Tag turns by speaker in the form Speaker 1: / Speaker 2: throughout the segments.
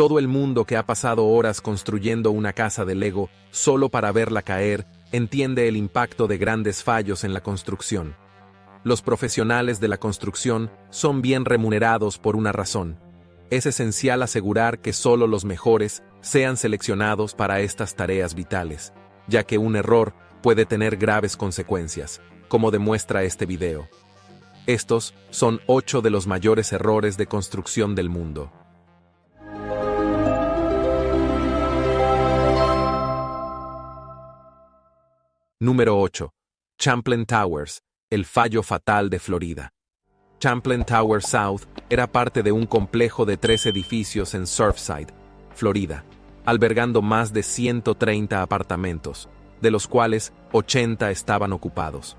Speaker 1: Todo el mundo que ha pasado horas construyendo una casa de Lego solo para verla caer entiende el impacto de grandes fallos en la construcción. Los profesionales de la construcción son bien remunerados por una razón. Es esencial asegurar que solo los mejores sean seleccionados para estas tareas vitales, ya que un error puede tener graves consecuencias, como demuestra este video. Estos son 8 de los mayores errores de construcción del mundo. Número 8. Champlain Towers, el fallo fatal de Florida. Champlain Towers South era parte de un complejo de 3 edificios en Surfside, Florida, albergando más de 130 apartamentos, de los cuales 80 estaban ocupados.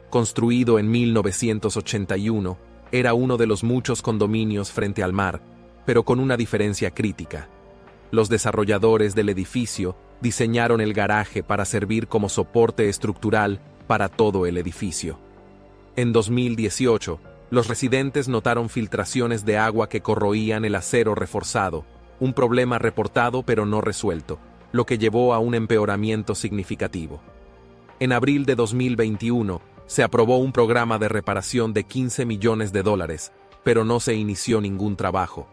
Speaker 1: Construido en 1981, era uno de los muchos condominios frente al mar, pero con una diferencia crítica. Los desarrolladores del edificio diseñaron el garaje para servir como soporte estructural para todo el edificio. En 2018, los residentes notaron filtraciones de agua que corroían el acero reforzado, un problema reportado pero no resuelto, lo que llevó a un empeoramiento significativo. En abril de 2021, se aprobó un programa de reparación de $15 millones, pero no se inició ningún trabajo.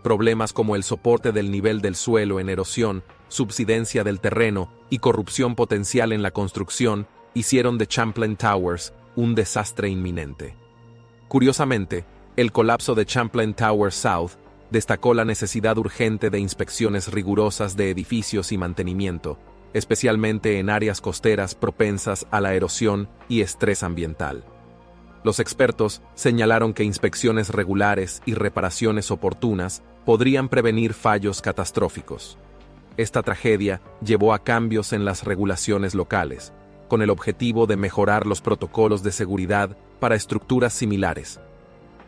Speaker 1: Problemas como el soporte del nivel del suelo en erosión, subsidencia del terreno y corrupción potencial en la construcción hicieron de Champlain Towers un desastre inminente. Curiosamente, el colapso de Champlain Towers South destacó la necesidad urgente de inspecciones rigurosas de edificios y mantenimiento, especialmente en áreas costeras propensas a la erosión y estrés ambiental. Los expertos señalaron que inspecciones regulares y reparaciones oportunas podrían prevenir fallos catastróficos. Esta tragedia llevó a cambios en las regulaciones locales, con el objetivo de mejorar los protocolos de seguridad para estructuras similares.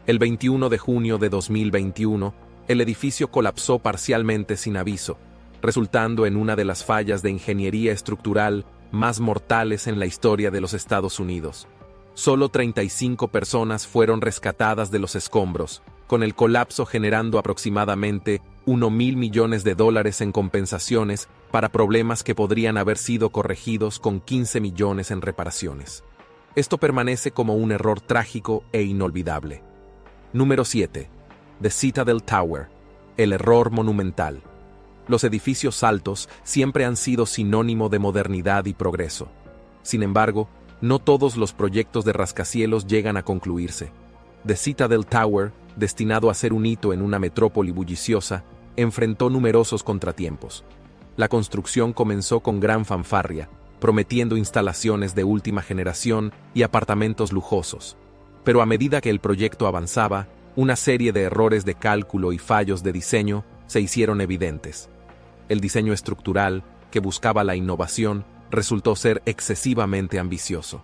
Speaker 1: El 21 de junio de 2021, el edificio colapsó parcialmente sin aviso, resultando en una de las fallas de ingeniería estructural más mortales en la historia de los Estados Unidos. Solo 35 personas fueron rescatadas de los escombros, con el colapso generando aproximadamente $1.000 millones en compensaciones para problemas que podrían haber sido corregidos con 15 millones en reparaciones. Esto permanece como un error trágico e inolvidable. Número 7. The Citadel Tower, el error monumental. Los edificios altos siempre han sido sinónimo de modernidad y progreso. Sin embargo, no todos los proyectos de rascacielos llegan a concluirse. The Citadel Tower, destinado a ser un hito en una metrópoli bulliciosa, enfrentó numerosos contratiempos. La construcción comenzó con gran fanfarria, prometiendo instalaciones de última generación y apartamentos lujosos. Pero a medida que el proyecto avanzaba, una serie de errores de cálculo y fallos de diseño se hicieron evidentes. El diseño estructural, que buscaba la innovación, resultó ser excesivamente ambicioso.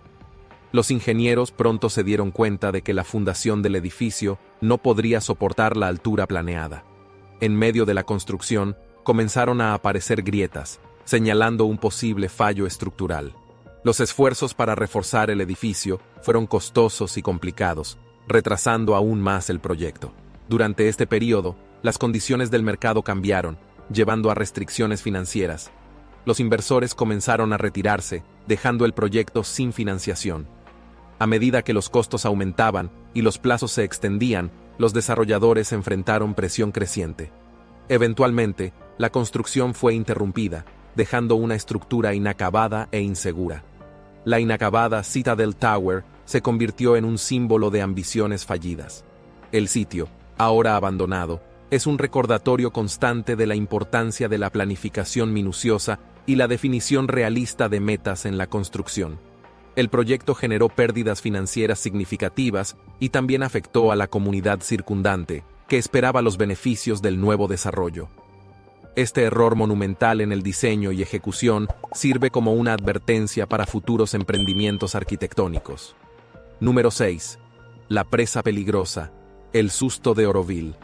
Speaker 1: Los ingenieros pronto se dieron cuenta de que la fundación del edificio no podría soportar la altura planeada. En medio de la construcción, comenzaron a aparecer grietas, señalando un posible fallo estructural. Los esfuerzos para reforzar el edificio fueron costosos y complicados, retrasando aún más el proyecto. Durante este periodo, las condiciones del mercado cambiaron, llevando a restricciones financieras. Los inversores comenzaron a retirarse, dejando el proyecto sin financiación. A medida que los costos aumentaban y los plazos se extendían, los desarrolladores enfrentaron presión creciente. Eventualmente, la construcción fue interrumpida, dejando una estructura inacabada e insegura. La inacabada Citadel Tower se convirtió en un símbolo de ambiciones fallidas. El sitio, ahora abandonado, es un recordatorio constante de la importancia de la planificación minuciosa y la definición realista de metas en la construcción. El proyecto generó pérdidas financieras significativas y también afectó a la comunidad circundante, que esperaba los beneficios del nuevo desarrollo. Este error monumental en el diseño y ejecución sirve como una advertencia para futuros emprendimientos arquitectónicos. Número 6. La presa peligrosa, el susto de Oroville.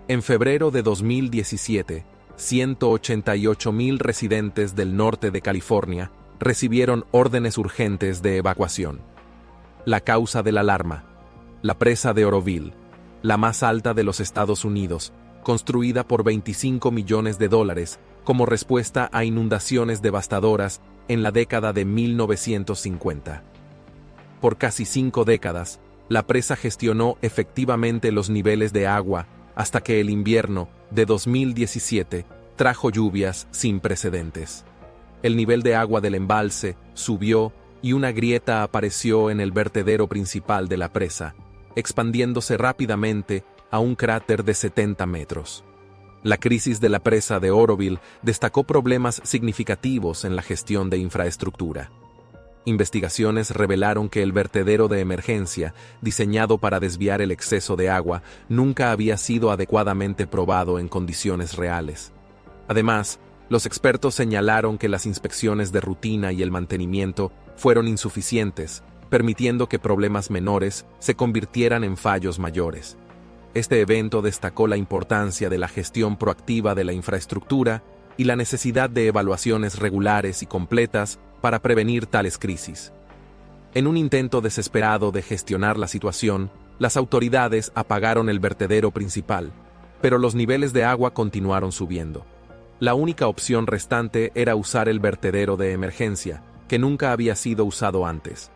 Speaker 1: En febrero de 2017, 188,000 residentes del norte de California recibieron órdenes urgentes de evacuación. La causa de la alarma: la presa de Oroville, la más alta de los Estados Unidos, construida por $25 millones como respuesta a inundaciones devastadoras en la década de 1950. Por casi 5 décadas, la presa gestionó efectivamente los niveles de agua hasta que el invierno de 2017 trajo lluvias sin precedentes. El nivel de agua del embalse subió y una grieta apareció en el vertedero principal de la presa, expandiéndose rápidamente a un cráter de 70 metros. La crisis de la presa de Oroville destacó problemas significativos en la gestión de infraestructura. Investigaciones revelaron que el vertedero de emergencia, diseñado para desviar el exceso de agua, nunca había sido adecuadamente probado en condiciones reales. Además, los expertos señalaron que las inspecciones de rutina y el mantenimiento fueron insuficientes, permitiendo que problemas menores se convirtieran en fallos mayores. Este evento destacó la importancia de la gestión proactiva de la infraestructura y la necesidad de evaluaciones regulares y completas para prevenir tales crisis. En un intento desesperado de gestionar la situación, las autoridades apagaron el vertedero principal, pero los niveles de agua continuaron subiendo. La única opción restante era usar el vertedero de emergencia, que nunca había sido usado antes.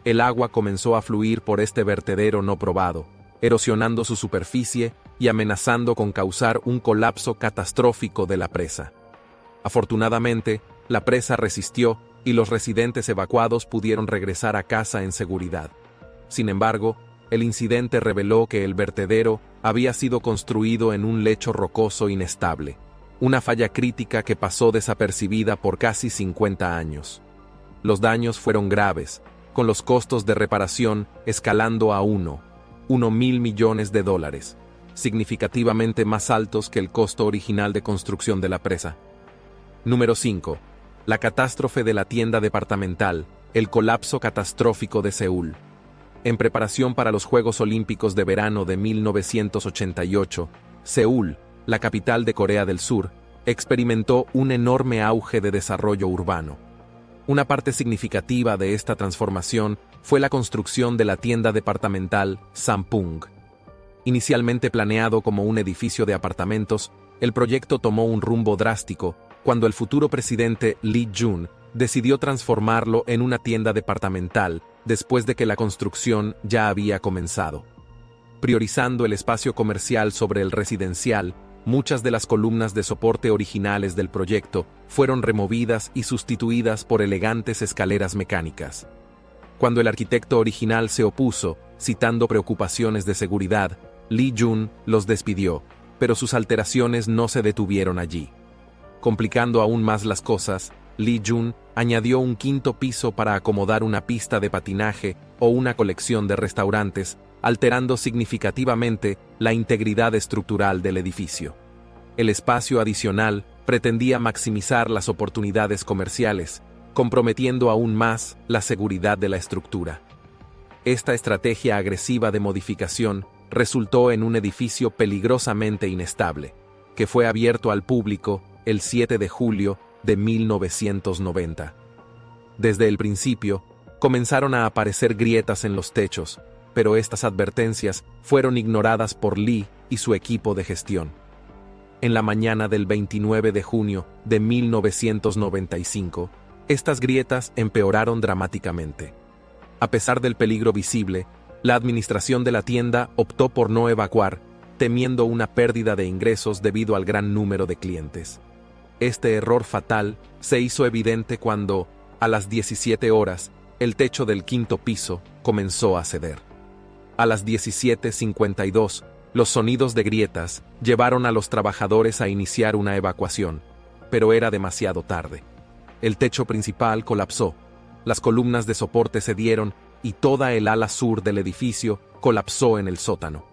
Speaker 1: El agua comenzó a fluir por este vertedero no probado, erosionando su superficie y amenazando con causar un colapso catastrófico de la presa. Afortunadamente, la presa resistió y los residentes evacuados pudieron regresar a casa en seguridad. Sin embargo, el incidente reveló que el vertedero había sido construido en un lecho rocoso inestable, una falla crítica que pasó desapercibida por casi 50 años. Los daños fueron graves, con los costos de reparación escalando a $1.000 millones, significativamente más altos que el costo original de construcción de la presa. Número 5. La catástrofe de la tienda departamental, el colapso catastrófico de Seúl. En preparación para los Juegos Olímpicos de verano de 1988, Seúl, la capital de Corea del Sur, experimentó un enorme auge de desarrollo urbano. Una parte significativa de esta transformación fue la construcción de la tienda departamental Samsung. Inicialmente planeado como un edificio de apartamentos, el proyecto tomó un rumbo drástico cuando el futuro presidente Lee Jun decidió transformarlo en una tienda departamental después de que la construcción ya había comenzado. Priorizando el espacio comercial sobre el residencial, muchas de las columnas de soporte originales del proyecto fueron removidas y sustituidas por elegantes escaleras mecánicas. Cuando el arquitecto original se opuso, citando preocupaciones de seguridad, Lee Jun los despidió, pero sus alteraciones no se detuvieron allí. Complicando aún más las cosas, Lee Jun añadió un quinto piso para acomodar una pista de patinaje o una colección de restaurantes, alterando significativamente la integridad estructural del edificio. El espacio adicional pretendía maximizar las oportunidades comerciales, comprometiendo aún más la seguridad de la estructura. Esta estrategia agresiva de modificación resultó en un edificio peligrosamente inestable, que fue abierto al público el 7 de julio de 1990. Desde el principio, comenzaron a aparecer grietas en los techos, pero estas advertencias fueron ignoradas por Lee y su equipo de gestión. En la mañana del 29 de junio de 1995, estas grietas empeoraron dramáticamente. A pesar del peligro visible, la administración de la tienda optó por no evacuar, temiendo una pérdida de ingresos debido al gran número de clientes. Este error fatal se hizo evidente cuando, a las 17 horas, el techo del quinto piso comenzó a ceder. A las 17:52, los sonidos de grietas llevaron a los trabajadores a iniciar una evacuación, pero era demasiado tarde. El techo principal colapsó, las columnas de soporte cedieron y toda el ala sur del edificio colapsó en el sótano.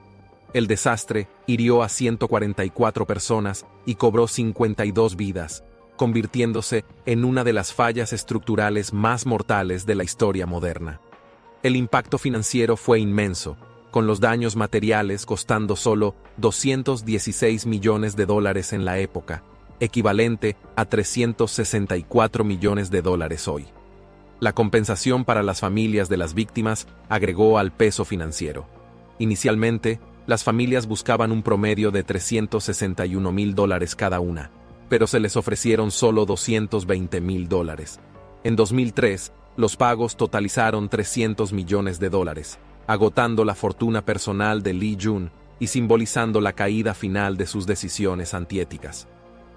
Speaker 1: El desastre hirió a 144 personas y cobró 52 vidas, convirtiéndose en una de las fallas estructurales más mortales de la historia moderna. El impacto financiero fue inmenso, con los daños materiales costando solo $216 millones en la época, equivalente a $364 millones hoy. La compensación para las familias de las víctimas agregó al peso financiero. Inicialmente, Las familias buscaban un promedio de $361,000 cada una, pero se les ofrecieron solo $220,000. En 2003, los pagos totalizaron $300 millones, agotando la fortuna personal de Lee Jun y simbolizando la caída final de sus decisiones antiéticas.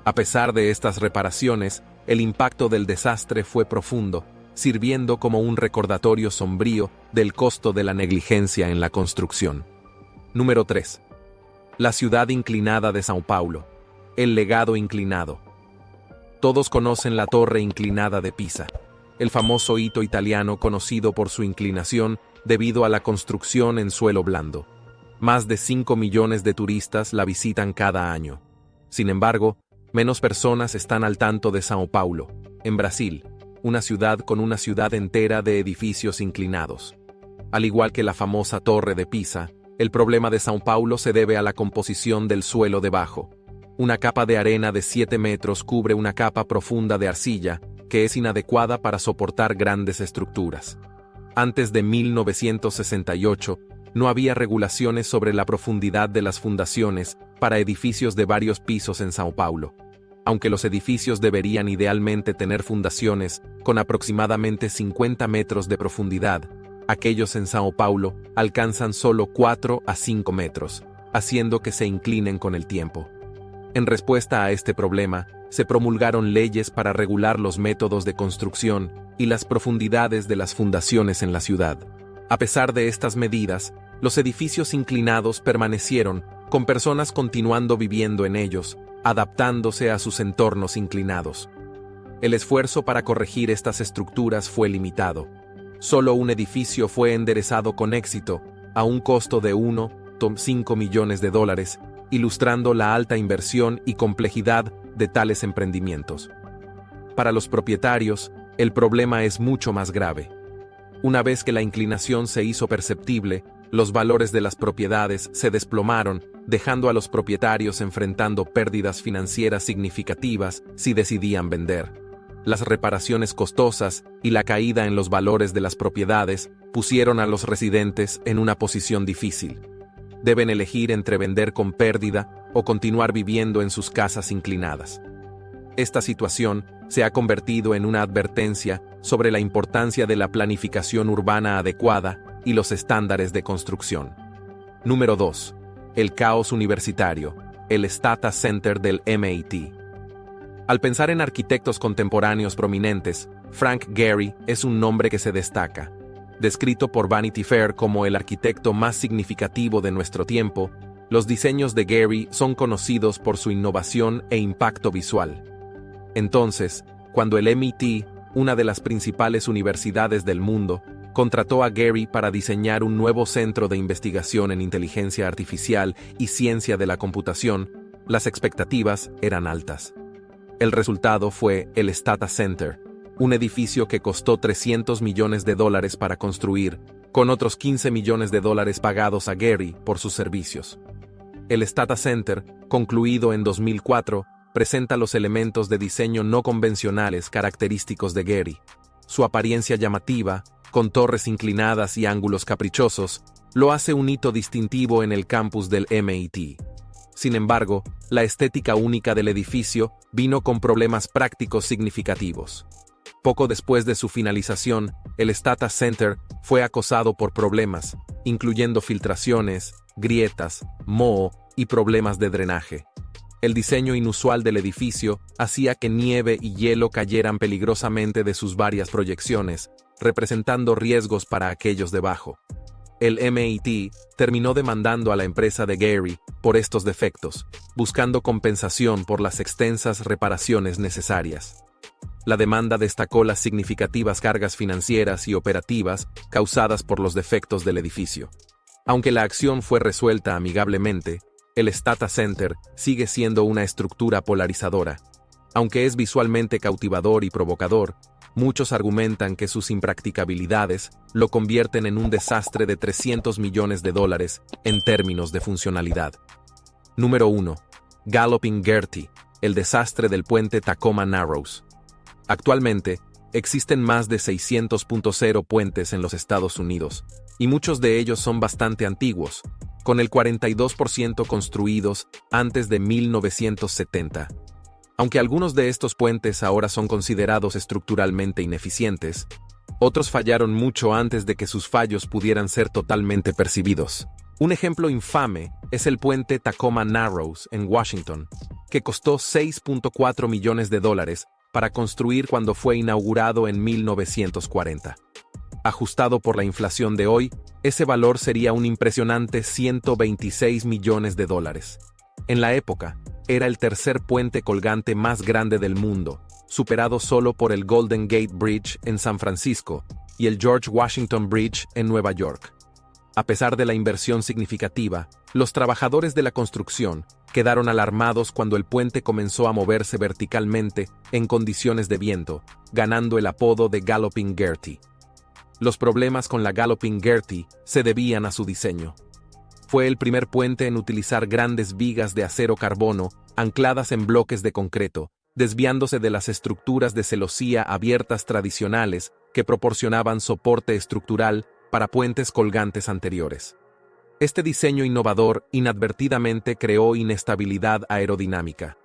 Speaker 1: A pesar de estas reparaciones, el impacto del desastre fue profundo, sirviendo como un recordatorio sombrío del costo de la negligencia en la construcción. Número 3. La ciudad inclinada de São Paulo. El legado inclinado. Todos conocen la torre inclinada de Pisa, el famoso hito italiano conocido por su inclinación debido a la construcción en suelo blando. Más de 5 millones de turistas la visitan cada año. Sin embargo, menos personas están al tanto de São Paulo, en Brasil, una ciudad con una ciudad entera de edificios inclinados. Al igual que la famosa Torre de Pisa, el problema de São Paulo se debe a la composición del suelo debajo. Una capa de arena de 7 metros cubre una capa profunda de arcilla, que es inadecuada para soportar grandes estructuras. Antes de 1968, no había regulaciones sobre la profundidad de las fundaciones para edificios de varios pisos en São Paulo. Aunque los edificios deberían idealmente tener fundaciones con aproximadamente 50 metros de profundidad, aquellos en São Paulo alcanzan solo 4 a 5 metros, haciendo que se inclinen con el tiempo. En respuesta a este problema, se promulgaron leyes para regular los métodos de construcción y las profundidades de las fundaciones en la ciudad. A pesar de estas medidas, los edificios inclinados permanecieron, con personas continuando viviendo en ellos, adaptándose a sus entornos inclinados. El esfuerzo para corregir estas estructuras fue limitado. Solo un edificio fue enderezado con éxito, a un costo de $1,5 millones, ilustrando la alta inversión y complejidad de tales emprendimientos. Para los propietarios, el problema es mucho más grave. Una vez que la inclinación se hizo perceptible, los valores de las propiedades se desplomaron, dejando a los propietarios enfrentando pérdidas financieras significativas si decidían vender. Las reparaciones costosas y la caída en los valores de las propiedades pusieron a los residentes en una posición difícil. Deben elegir entre vender con pérdida o continuar viviendo en sus casas inclinadas. Esta situación se ha convertido en una advertencia sobre la importancia de la planificación urbana adecuada y los estándares de construcción. Número 2. El caos universitario, el Stata Center del MIT. Al pensar en arquitectos contemporáneos prominentes, Frank Gehry es un nombre que se destaca. Descrito por Vanity Fair como el arquitecto más significativo de nuestro tiempo, los diseños de Gehry son conocidos por su innovación e impacto visual. Entonces, cuando el MIT, una de las principales universidades del mundo, contrató a Gehry para diseñar un nuevo centro de investigación en inteligencia artificial y ciencia de la computación, las expectativas eran altas. El resultado fue el Stata Center, un edificio que costó $300 millones para construir, con otros $15 millones pagados a Gehry por sus servicios. El Stata Center, concluido en 2004, presenta los elementos de diseño no convencionales característicos de Gehry. Su apariencia llamativa, con torres inclinadas y ángulos caprichosos, lo hace un hito distintivo en el campus del MIT. Sin embargo, la estética única del edificio vino con problemas prácticos significativos. Poco después de su finalización, el Stata Center fue acosado por problemas, incluyendo filtraciones, grietas, moho y problemas de drenaje. El diseño inusual del edificio hacía que nieve y hielo cayeran peligrosamente de sus varias proyecciones, representando riesgos para aquellos debajo. El MIT terminó demandando a la empresa de Gehry por estos defectos, buscando compensación por las extensas reparaciones necesarias. La demanda destacó las significativas cargas financieras y operativas causadas por los defectos del edificio. Aunque la acción fue resuelta amigablemente, el Stata Center sigue siendo una estructura polarizadora. Aunque es visualmente cautivador y provocador, muchos argumentan que sus impracticabilidades lo convierten en un desastre de $300 millones en términos de funcionalidad. Número 1. Galloping Gertie, el desastre del puente Tacoma Narrows. Actualmente, existen más de 600.0 puentes en los Estados Unidos, y muchos de ellos son bastante antiguos, con el 42% construidos antes de 1970. Aunque algunos de estos puentes ahora son considerados estructuralmente ineficientes, otros fallaron mucho antes de que sus fallos pudieran ser totalmente percibidos. Un ejemplo infame es el puente Tacoma Narrows en Washington, que costó $6.4 millones para construir cuando fue inaugurado en 1940. Ajustado por la inflación de hoy, ese valor sería un impresionante $126 millones. En la época, era el tercer puente colgante más grande del mundo, superado solo por el Golden Gate Bridge en San Francisco y el George Washington Bridge en Nueva York. A pesar de la inversión significativa, los trabajadores de la construcción quedaron alarmados cuando el puente comenzó a moverse verticalmente en condiciones de viento, ganando el apodo de Galloping Gertie. Los problemas con la Galloping Gertie se debían a su diseño. Fue el primer puente en utilizar grandes vigas de acero carbono ancladas en bloques de concreto, desviándose de las estructuras de celosía abiertas tradicionales que proporcionaban soporte estructural para puentes colgantes anteriores. Este diseño innovador inadvertidamente creó inestabilidad aerodinámica.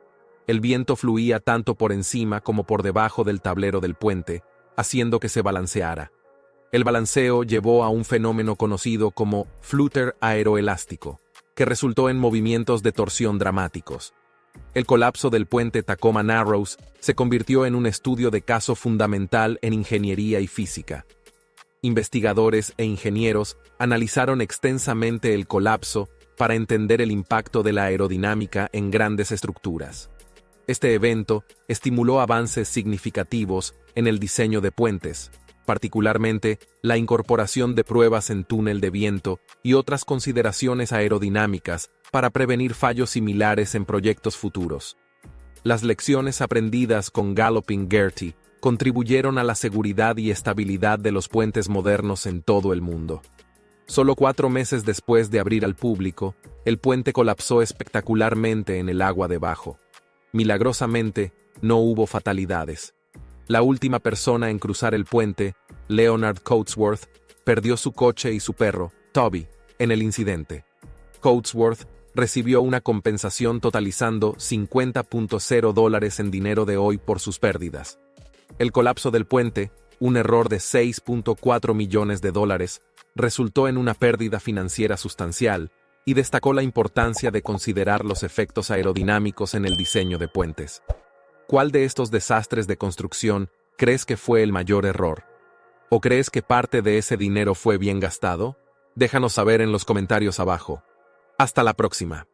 Speaker 1: El viento fluía tanto por encima como por debajo del tablero del puente, haciendo que se balanceara. El balanceo llevó a un fenómeno conocido como flúter aeroelástico, que resultó en movimientos de torsión dramáticos. El colapso del puente Tacoma Narrows se convirtió en un estudio de caso fundamental en ingeniería y física. Investigadores e ingenieros analizaron extensamente el colapso para entender el impacto de la aerodinámica en grandes estructuras. Este evento estimuló avances significativos en el diseño de puentes, particularmente la incorporación de pruebas en túnel de viento y otras consideraciones aerodinámicas para prevenir fallos similares en proyectos futuros. Las lecciones aprendidas con Galloping Gertie contribuyeron a la seguridad y estabilidad de los puentes modernos en todo el mundo. Solo 4 meses después de abrir al público, el puente colapsó espectacularmente en el agua debajo. Milagrosamente, no hubo fatalidades. La última persona en cruzar el puente, Leonard Coatsworth, perdió su coche y su perro, Toby, en el incidente. Coatsworth recibió una compensación totalizando $50.0 en dinero de hoy por sus pérdidas. El colapso del puente, un error de $6.4 millones, resultó en una pérdida financiera sustancial y destacó la importancia de considerar los efectos aerodinámicos en el diseño de puentes. ¿Cuál de estos desastres de construcción crees que fue el mayor error? ¿O crees que parte de ese dinero fue bien gastado? Déjanos saber en los comentarios abajo. Hasta la próxima.